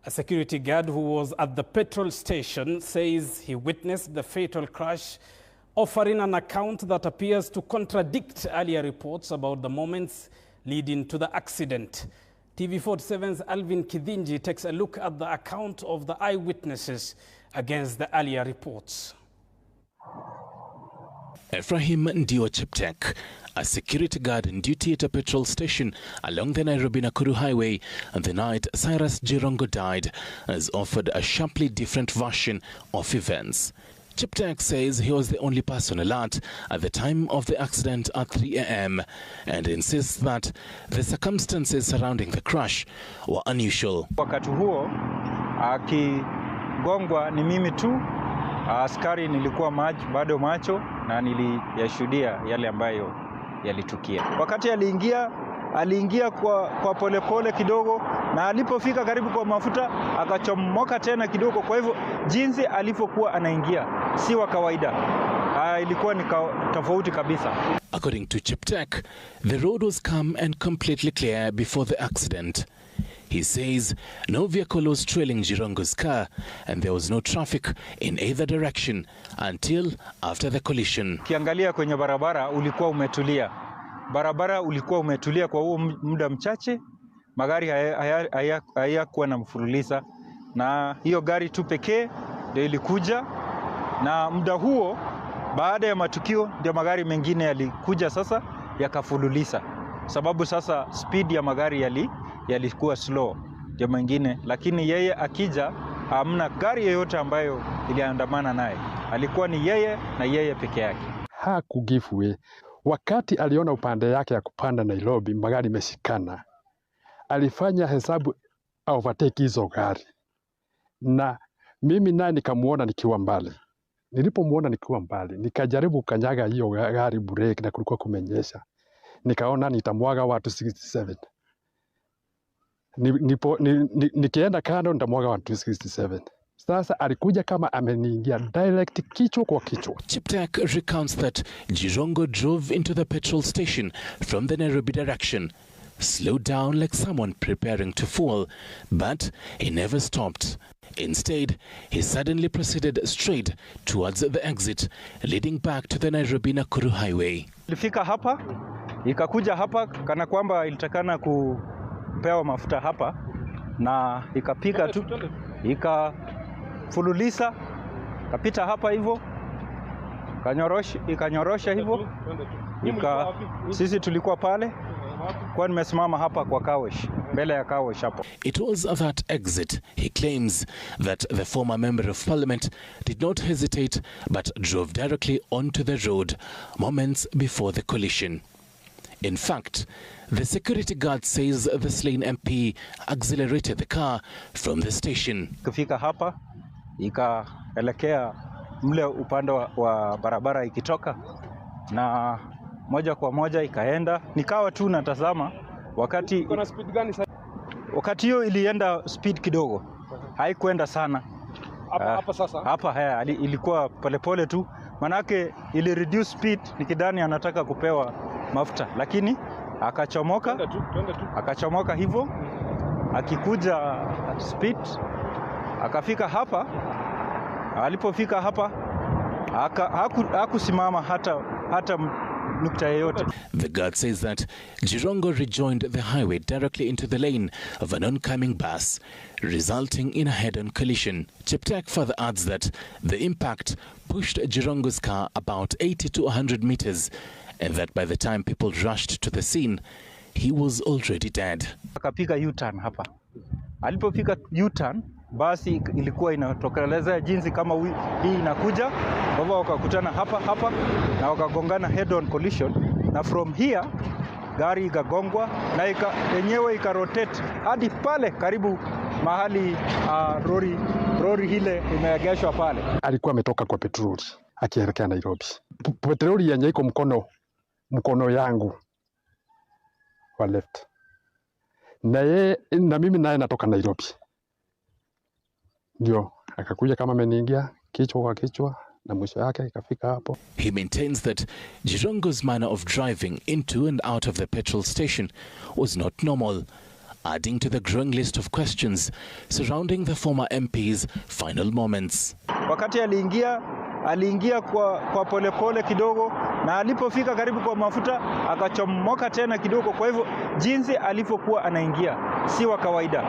A security guard who was at the petrol station says he witnessed the fatal crash, offering an account that appears to contradict earlier reports about the moments leading to the accident. TV47's Alvin Kidinji takes a look at the account of the eyewitnesses against the earlier reports. Ephraim Ndio Cheptek, a security guard on duty at a petrol station along the Nairobi-Nakuru highway on the night Cyrus Jirongo died, has offered a sharply different version of events. Cheptek says he was the only person alert at the time of the accident at 3 a.m. and insists that the circumstances surrounding the crash were unusual. Wakati huo akigongwa ni mimi tu, askari nilikuwa bado macho na niliyashuhudia yale ambayo yalitukia. Wakati aliingia kwa polepole kidogo, na alipofika karibu kwa mafuta akachomoka tena kidogo. Kwa hivyo jinsi alipokuwa anaingia si wa kawaida, ilikuwa ni tofauti kabisa. According to Cheptek, the road was calm and completely clear before the accident. He says no vehicle was trailing Jirongo's car and there was no traffic in either direction until after the collision. Kiangalia kwenye barabara ulikuwa umetulia. Barabara ulikuwa umetulia kwa huo muda mchache. Magari hayakuwa na mfululiza, na hiyo gari tu pekee ndio ilikuja, na muda huo baada ya matukio ndio magari mengine yalikuja sasa yakafululiza, sababu sasa speed ya magari yalikuwa slow ndio mengine, lakini yeye akija hamna gari yoyote ambayo iliandamana naye, alikuwa ni yeye na yeye peke yake. Hakugive. Wakati aliona upande yake ya kupanda Nairobi magari meshikana, alifanya hesabu overtake hizo gari, na mimi naye nikamuona nikiwa mbali. Nilipomuona nikiwa mbali, nikajaribu kanyaga hiyo gari break na kulikuwa kumenyesha. Nikaona nitamwaga watu 67. Nikienda kando nitamwaga watu 67. Sasa alikuja kama ameniingia direct kichwa kwa kichwa. Cheptek recounts that Jirongo drove into the petrol station from the Nairobi direction, slowed down like someone preparing to fall, but he never stopped. Instead, he suddenly proceeded straight towards the exit, leading back to the Nairobi-Nakuru highway. Ilifika hapa, ikakuja hapa kana kwamba ilitakana kupewa mafuta hapa, na ikapika tu, ikafululiza, kapita hapa hivyo, ikanyorosha hivyo, sisi tulikuwa pale, kwa nimesimama hapa kwa kawesh, mbele ya kawesh hapo. It was at that exit, he claims, that the former member of parliament did not hesitate but drove directly onto the road moments before the collision. In fact, the security guard says the slain MP accelerated the car from the station. Kufika hapa, ikaelekea mle upande wa barabara ikitoka, na moja kwa moja ikaenda. Nikawa tu natazama wakati iko na speed gani sasa? Wakati hiyo ilienda speed kidogo, haikuenda sana. Hapa sasa? Hapa ilikuwa polepole tu, manake ili reduce speed nikidhani anataka kupewa mafuta, lakini akachomoka hivyo, akikuja speed, akafika hapa. Alipofika hapa hakusimama hata nukta yoyote. The guard says that Jirongo rejoined the highway directly into the lane of an oncoming bus, resulting in a head-on collision. Cheptek further adds that the impact pushed Jirongo's car about 80 to 100 meters, and that by the time people rushed to the scene, he was already dead. Akapiga U-turn hapa. Alipofika U-turn, basi ilikuwa inatokelezea jinsi kama hii inakuja, kwa hivyo wakakutana hapa na wakagongana head-on collision, na from here gari ikagongwa na yenyewe ikarotate hadi pale karibu mahali lori hile imeegeshwa pale. Alikuwa ametoka kwa petroli akielekea Nairobi. Petroli yenye iko mkono yangu wa left, na mimi naye natoka Nairobi. Ndio akakuja kama ameniingia kichwa kwa kichwa, na mwisho yake ikafika hapo. He maintains that Jirongo's manner of driving into and out of the petrol station was not normal. adding to the growing list of questions surrounding the former MP's final moments. Wakati aliingia kwa polepole kidogo, na alipofika karibu kwa mafuta akachomoka tena kidogo. Kwa hivyo jinsi alivyokuwa anaingia si wa kawaida,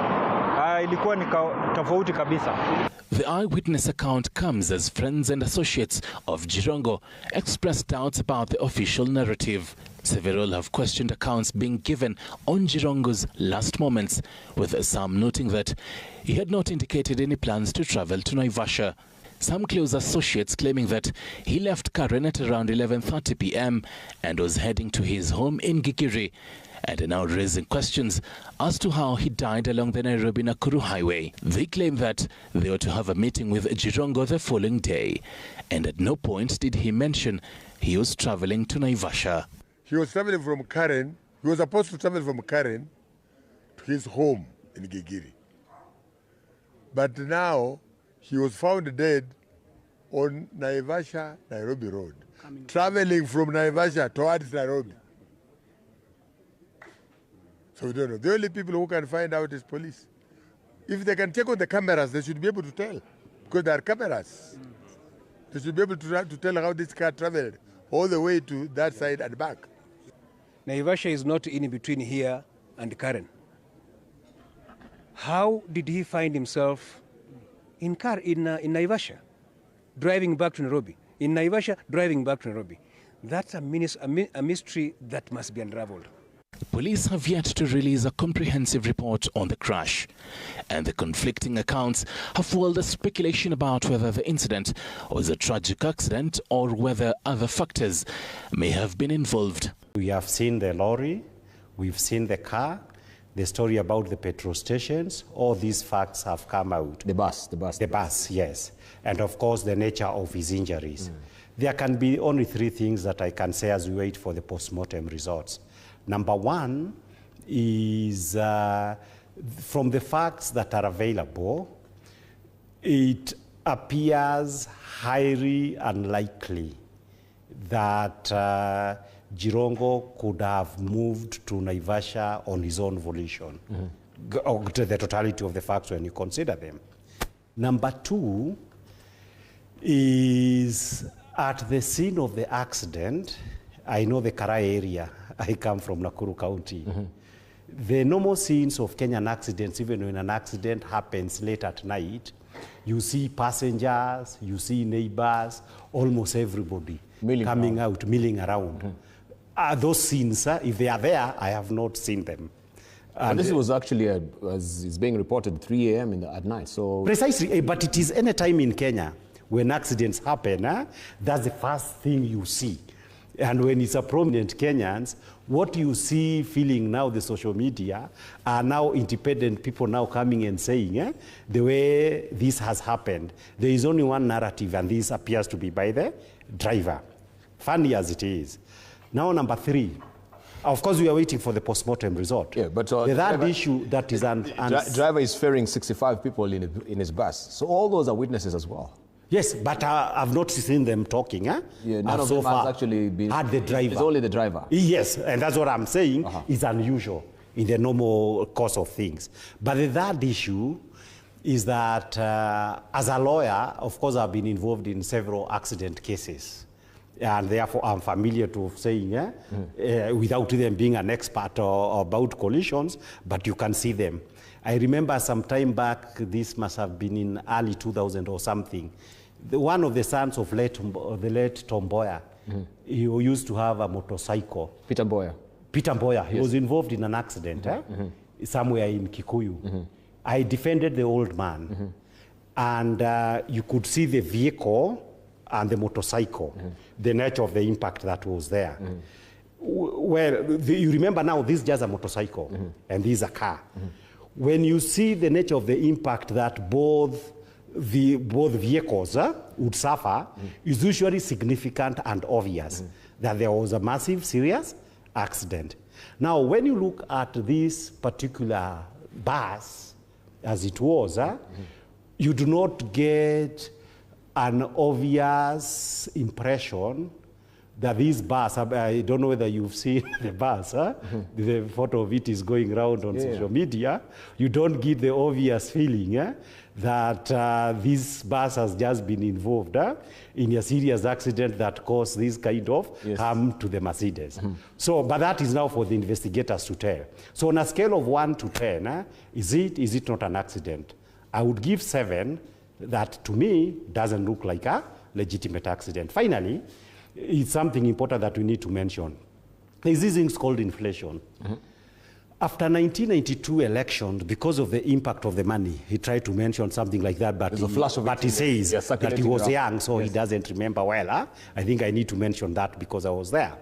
ilikuwa ni tofauti kabisa. The eyewitness account comes as friends and associates of Jirongo express doubts about the official narrative. Several have questioned accounts being given on Jirongo's last moments, with some noting that he had not indicated any plans to travel to Naivasha. Some close associates claiming that he left Karen at around 11:30 p.m. and was heading to his home in Gigiri, and are now raising questions as to how he died along the Nairobi-Nakuru highway. They claim that they were to have a meeting with Jirongo the following day, and at no point did he mention he was traveling to Naivasha. He was traveling from Karen. He was supposed to travel from Karen to his home in Gigiri. But now he was found dead on Naivasha-Nairobi Road, traveling from Naivasha towards Nairobi. So we don't know. The only people who can find out is police. If they can check on the cameras, they should be able to tell, because there are cameras. They should be able to tell how this car traveled all the way to that side and back. Naivasha is not in between here and Karen. How did he find himself in Naivasha, driving back to Nairobi? In Naivasha, driving back to Nairobi. That's a mystery that must be unraveled. Police have yet to release a comprehensive report on the crash, and the conflicting accounts have fueled the speculation about whether the incident was a tragic accident or whether other factors may have been involved. We have seen the lorry, we've seen the car, the story about the petrol stations. All these facts have come out. The bus, yes. And of course, the nature of his injuries. There can be only three things that I can say as we wait for the post-mortem results. Number one is, from the facts that are available, it appears highly unlikely that Jirongo could have moved to Naivasha on his own volition, to the totality of the facts when you consider them. Number two is, at the scene of the accident, I know the Karai area, I come from Nakuru County. The normal scenes of Kenyan accidents, even when an accident happens late at night, you see passengers, you see neighbors, almost everybody milling around. Those scenes, if they are there, I have not seen them. And this was actually, as is being reported, 3 a.m. at night. So precisely, but it is any time in Kenya when accidents happen, that's the first thing you see. And when it's a prominent Kenyans, what you see feeling now, the social media, are now independent people now coming and saying, the way this has happened, there is only one narrative, and this appears to be by the driver. Funny as it is. Now, number three. Of course, we are waiting for the post-mortem result. Yeah, but the third issue that is... driver is ferrying 65 people in his bus. So all those are witnesses as well. Yes, but I've not seen them talking. Yeah, none of them has actually been... Had the driver. It's only the driver. Yes, and that's what I'm saying is unusual in the normal course of things. But the third issue is that as a lawyer, of course, I've been involved in several accident cases. And therefore, I'm familiar to saying, without them being an expert or about collisions, but you can see them. I remember some time back, this must have been in early 2000 or something, one of the sons of the late Tom Mboya, he used to have a motorcycle. Peter Mboya, he was involved in an accident somewhere in Kikuyu. I defended the old man, and you could see the vehicle and the motorcycle, the nature of the impact that was there. Well, you remember now, this is just a motorcycle, and this is a car. When you see the nature of the impact that both vehicles would suffer, is usually significant and obvious that there was a massive, serious accident. Now, when you look at this particular bus, as it was, you do not get an obvious impression that this bus, I don't know whether you've seen the bus, huh? The photo of it is going around on social media. You don't get the obvious feeling that this bus has just been involved in a serious accident that caused this kind of harm to the Mercedes. So, but that is now for the investigators to tell. So on a scale of 1 to 10, is it not an accident? I would give 7. That to me doesn't look like a legitimate accident. Finally, it's something important that we need to mention. There's this thing called inflation. After 1992 elections, because of the impact of the money, he tried to mention something like that, but he says that he was young, so he doesn't remember well. I think I need to mention that because I was there.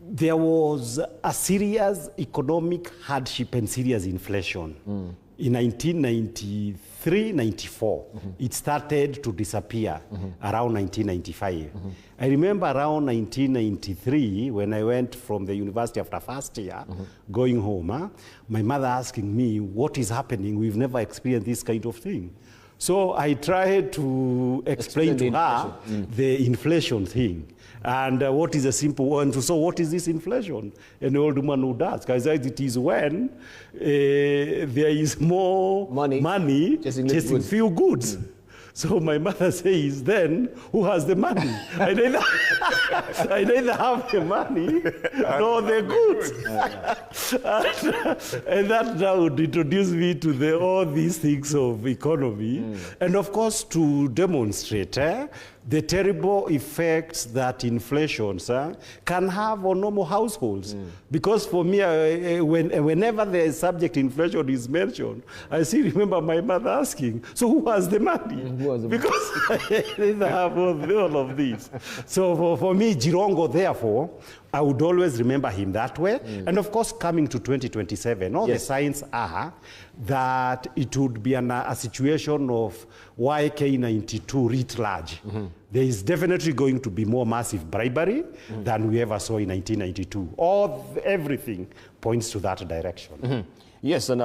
There was a serious economic hardship and serious inflation. In 1993-94, it started to disappear around 1995. I remember around 1993, when I went from the university after first year, going home, my mother asking me, what is happening? We've never experienced this kind of thing. So I tried to explain to her the inflation thing. And what is a simple one? So what is this inflation? An old woman would ask. I said it is when there is more money chasing few goods. So my mother says, then who has the money? I neither have the money nor the goods. and that now would introduce me to all these things of economy. And of course, to demonstrate the terrible effects that inflation can have on normal households. Because for me, whenever the subject inflation is mentioned, I still remember my mother asking, so who has the money? Because I didn't have all of these. So for me, Jirongo, therefore, I would always remember him that way. And of course, coming to 2027, all the signs are that it would be a situation of YK92 writ large. There is definitely going to be more massive bribery than we ever saw in 1992. Everything points to that direction. Yes, and